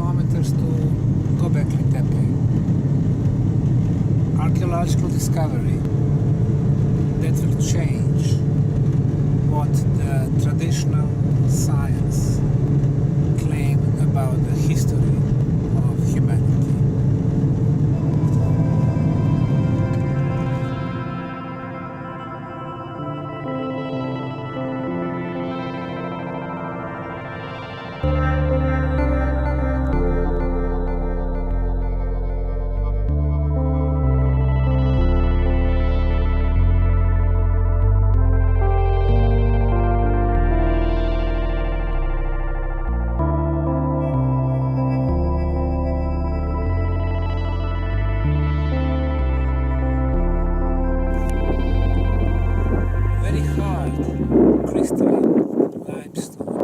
kilometers to Gobekli Tepe. Archaeological discovery that will change what the traditional science claim about the history of humanity. Crystalline limestone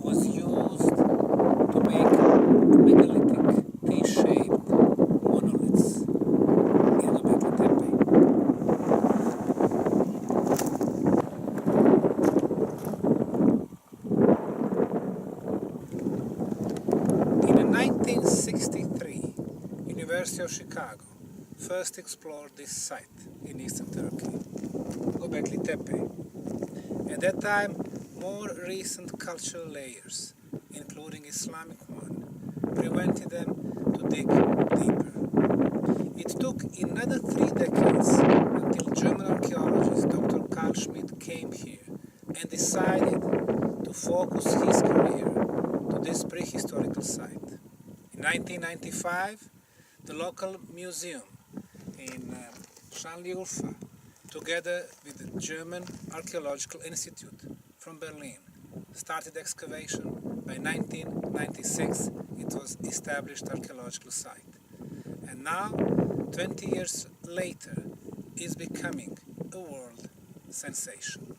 was used to make megalithic T-shaped monoliths in Gobekli Tepe. In 1963, University of Chicago first explored this site in eastern Turkey, Gobekli Tepe. At that time, more recent cultural layers, including Islamic one, prevented them to dig deeper. It took another 3 decades until German archaeologist Dr. Carl Schmidt came here and decided to focus his career to this prehistorical site. In 1995, the local museum in Şanlıurfa, together with the German Archaeological Institute from Berlin, started excavation. By 1996, it was established archaeological site. And now, 20 years later, is becoming a world sensation.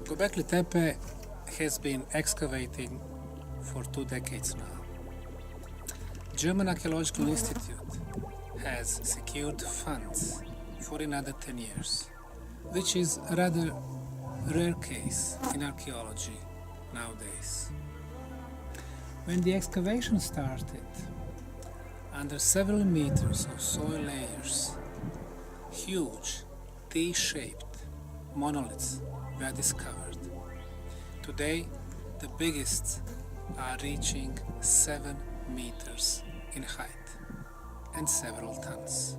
Gobekli Tepe has been excavating for 2 decades now. German Archaeological Institute has secured funds for another 10 years, which is a rather rare case in archaeology nowadays. When the excavation started, under several meters of soil layers, huge T-shaped monoliths were discovered. Today, the biggest are reaching 7 meters in height and several tons.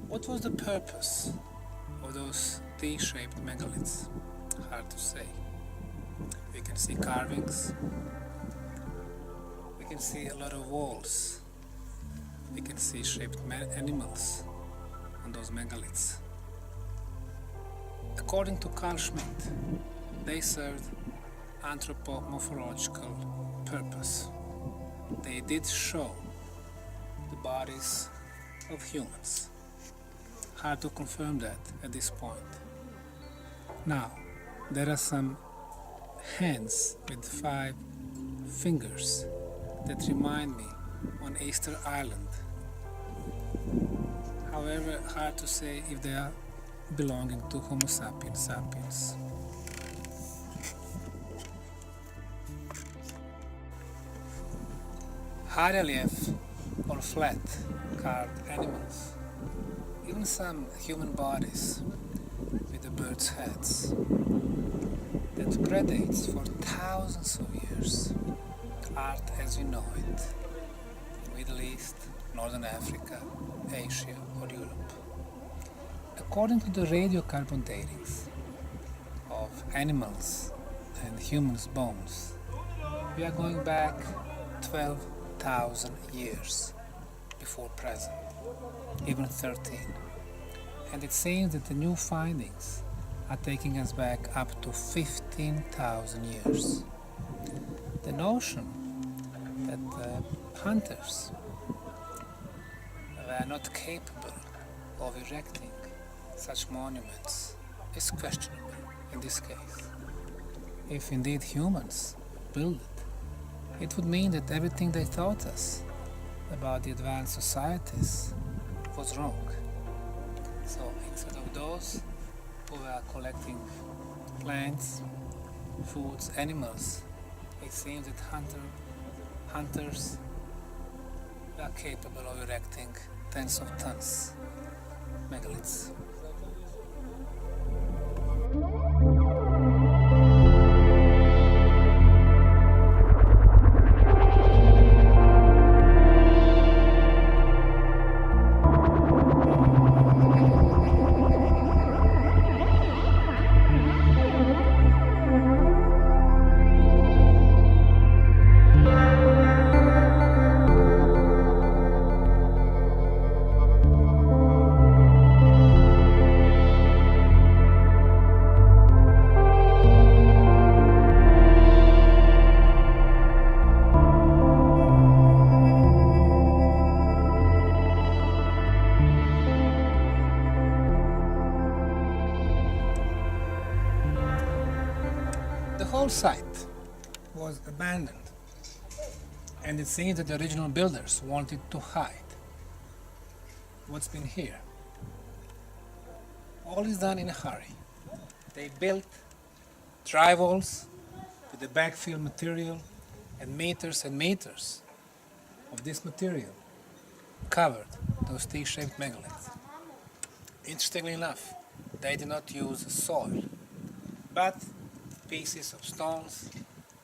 What was the purpose of those T-shaped megaliths? Hard to say. We can see carvings, we can see a lot of walls, we can see shaped animals on those megaliths. According to Carl Schmidt, they served anthropomorphological purpose. They did show the bodies of humans. Hard to confirm that at this point. Now, there are some hands with 5 fingers that remind me on Easter Island. However, hard to say if they are belonging to Homo sapiens sapiens. High relief or flat carved animals, even some human bodies with the birds' heads, that predates for thousands of years art as we know it in Middle East, Northern Africa, Asia or Europe. According to the radiocarbon datings of animals and humans' bones, we are going back 12,000 years before present, even 13. And it seems that the new findings are taking us back up to 15,000 years. The notion that hunters were not capable of erecting such monuments is questionable in this case. If indeed humans built it, it would mean that everything they taught us about the advanced societies was wrong. So instead of those who were collecting plants, foods, animals, it seems that hunters were capable of erecting tens of tons megaliths. The whole site was abandoned, and it seems that the original builders wanted to hide what's been here. All is done in a hurry. They built dry walls with the backfill material and meters of this material covered those T-shaped megaliths. Interestingly enough, they did not use soil, but pieces of stones,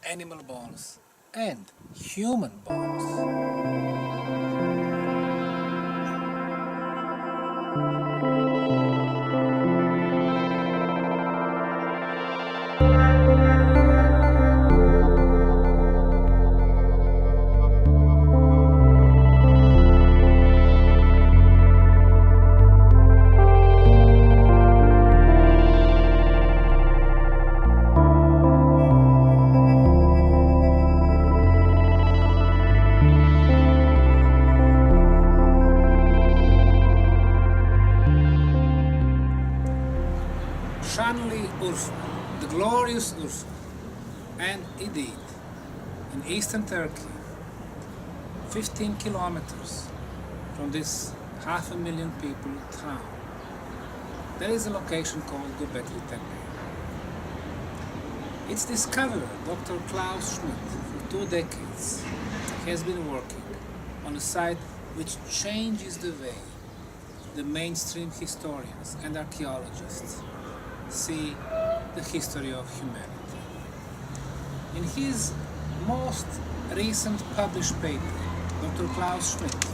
animal bones, and human bones. Şanlı Urfa, the glorious Urfa, and indeed, in eastern Turkey, 15 kilometers from this 500,000 people town, there is a location called Gobekli Tepe. Its discoverer, Dr. Klaus Schmidt, for 2 decades, has been working on a site which changes the way the mainstream historians and archaeologists see the history of humanity. In his most recent published paper, Dr. Klaus Schmidt,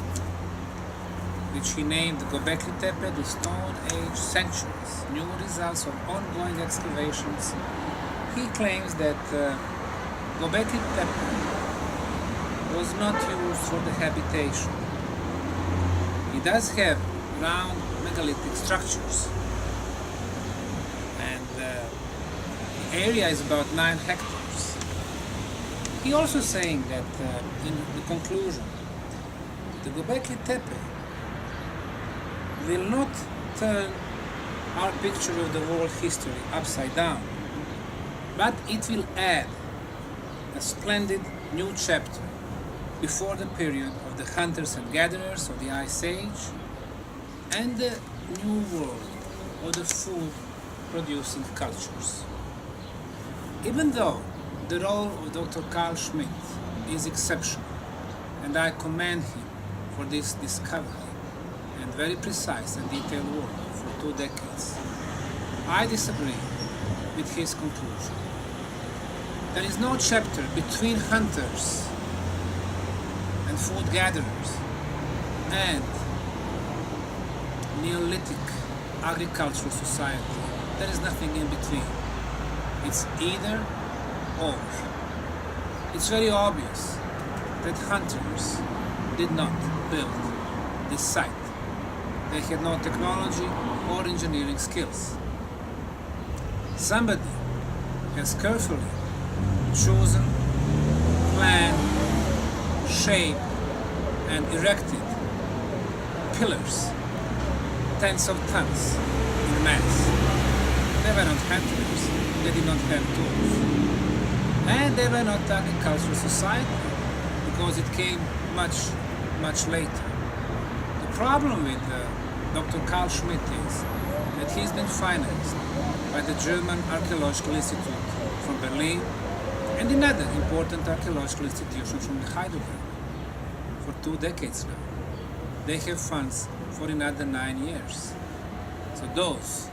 which he named Gobekli Tepe, the Stone Age Sanctuaries, New Results of Ongoing Excavations, he claims that Gobekli Tepe was not used for the habitation. It does have round megalithic structures, and the area is about 9 hectares. He also saying that in the conclusion, the Gobekli Tepe will not turn our picture of the world history upside down, but it will add a splendid new chapter before the period of the hunters and gatherers of the Ice Age and the new world of the food-producing cultures. Even though the role of Dr. Karl Schmidt is exceptional, and I commend him for this discovery and very precise and detailed work for 2 decades, I disagree with his conclusion. There is no chapter between hunters and food gatherers and Neolithic agricultural society. There is nothing in between. It's either or. It's very obvious that hunters did not build this site. They had no technology or engineering skills. Somebody has carefully chosen, planned, shaped, and erected pillars, tens of tons in mass. They were not hunters, they did not have tools. And they were not agricultural society, because it came much, much later. The problem with Dr. Karl Schmidt is that he's been financed by the German Archaeological Institute from Berlin and another important archaeological institution from Heidelberg for 2 decades now. They have funds for another 9 years. So those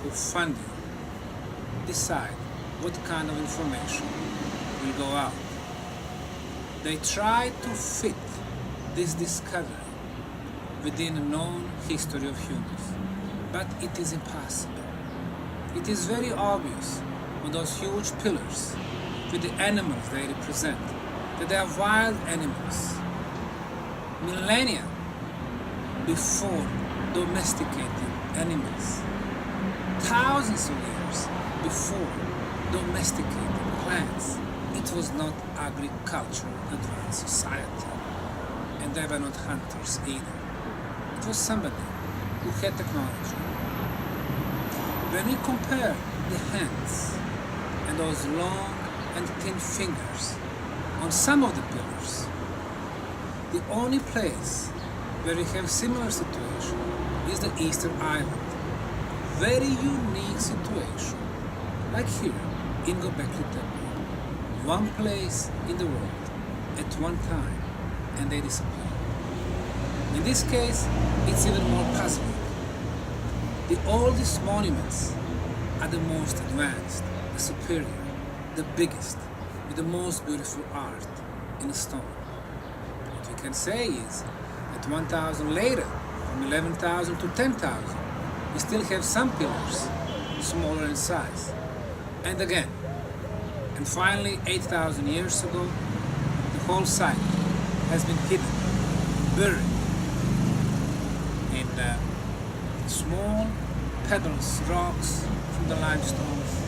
who fund it decide what kind of information will go out. They try to fit this discovery within a known history of humans, but it is impossible. It is very obvious on those huge pillars with the animals they represent that they are wild animals, millennia before domesticated animals, thousands of years before domesticated plants. It was not agricultural advanced society, and they were not hunters either. It was somebody who had technology. When we compare the hands and those long and thin fingers on some of the pillars, the only place where we have similar situation is the Eastern Island. Very unique situation, like here in Gobekli Tepe. One place in the world at one time, and they disappear. In this case, it's even more puzzling. The oldest monuments are the most advanced, the superior, the biggest, with the most beautiful art in stone. What we can say is that 1,000 later, from 11,000 to 10,000, we still have some pillars smaller in size. And again, and finally, 8,000 years ago, the whole site has been hidden, buried in small pebbles, rocks from the limestones,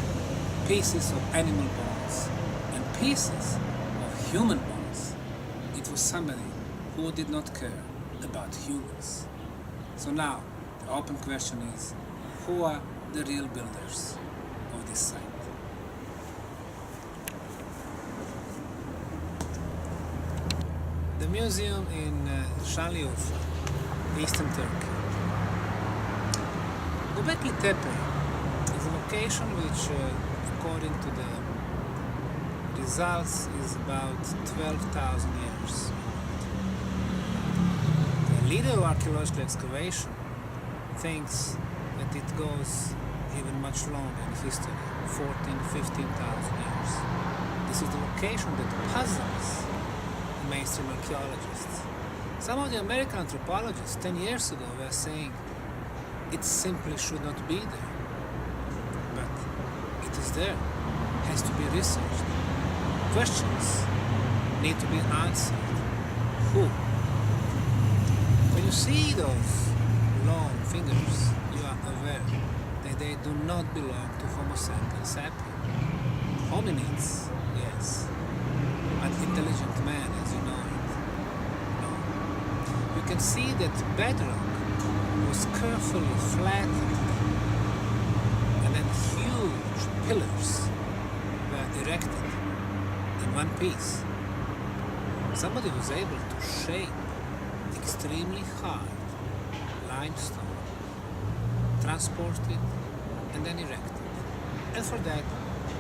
pieces of animal bones, and pieces of human bones. It was somebody who did not care about humans. So now, the open question is, who are the real builders of this site. The museum in Şanlıurfa, Eastern Turkey. Gobekli Tepe is a location which, according to the results, is about 12,000 years. The leader of archaeological excavation thinks that it goes even much longer in history, 15,000 years. This is the location that puzzles the mainstream archaeologists. Some of the American anthropologists 10 years ago were saying it simply should not be there. But it is there, has to be researched. Questions need to be answered. Who? When you see those long fingers, you are aware that they do not belong to Homo sapiens sapiens. Hominids, yes, but intelligent man as you know it, no. You can see that bedrock was carefully flattened and then huge pillars were erected in one piece. Somebody was able to shape extremely hard limestone, transport it, and then erect it. And for that,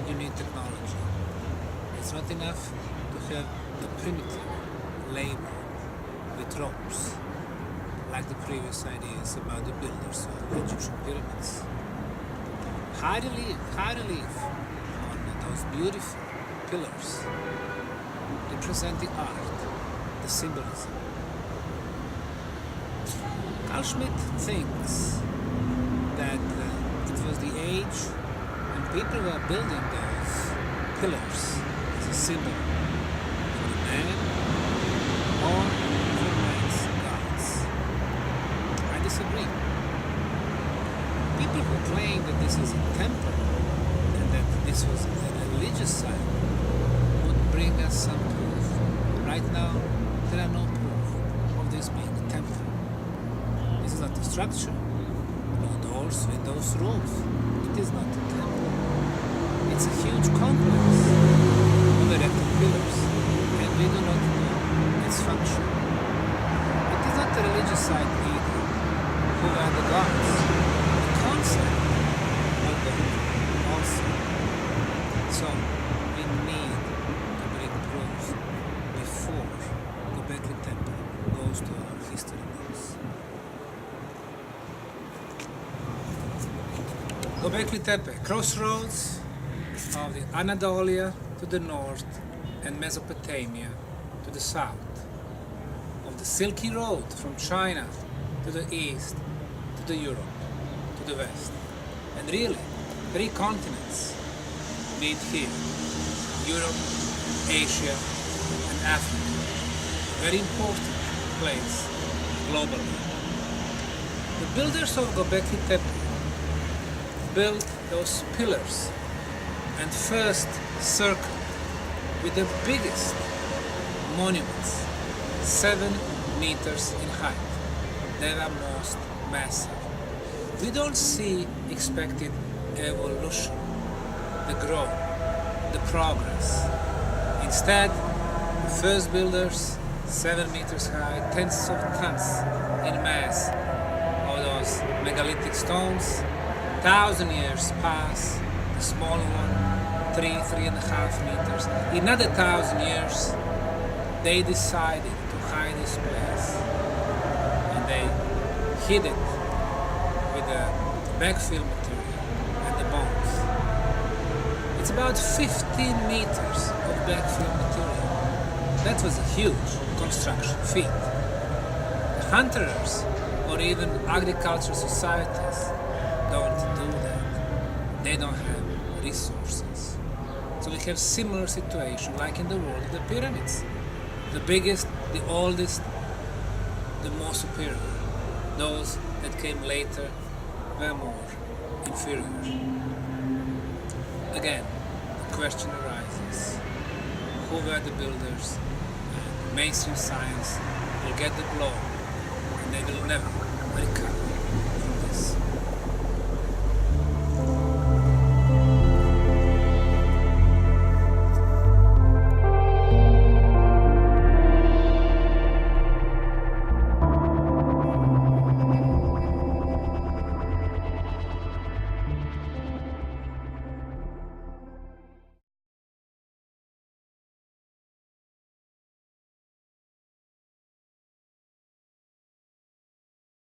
you need technology. It's not enough to have the primitive labor with ropes, like the previous ideas about the builders of Egyptian pyramids. High relief on those beautiful pillars represent the art, the symbolism. Carl Schmitt thinks that it was the age when people were building those pillars as a symbol for the man or for man's gods. I disagree. People who claim that this is a temple and that this was a religious site would bring us some proof. Right now, there are no proof of this being a temple. This is not a structure. No doors, windows, roofs. It is not a temple. It's a huge complex of erected pillars, and we do not know its function. It is not a religious site either. Who are the gods? The concept of God also. So we need to bring proof before Gobekli Tepe goes to our history books. Gobekli Tepe, crossroads of the Anatolia to the north and Mesopotamia to the south, of the Silky Road from China to the east, to the Europe, to the west. And really, 3 continents meet here: Europe, Asia, and Africa. Very important place globally. The builders of Gobekli Tepe built those pillars and first circled with the biggest monuments, 7 meters in height. They are most massive. We don't see expected evolution, the growth, the progress. Instead, the first builders, 7 meters high, tens of tons in mass of those megalithic stones. 1,000 years pass, the smaller one, 3.5 meters. In another 1,000 years, they decided to hide this place. And they hid it with the backfill material and the bones. It's about 15 meters of backfill material. That was a huge construction feat. The hunters or even agricultural societies don't do that. They don't have resources. So we have similar situation like in the world of the pyramids. The biggest, the oldest, the most superior. Those that came later were more inferior. Again, the question arises: who were the builders? Mainstream science will get the blow, and they will never recover from this.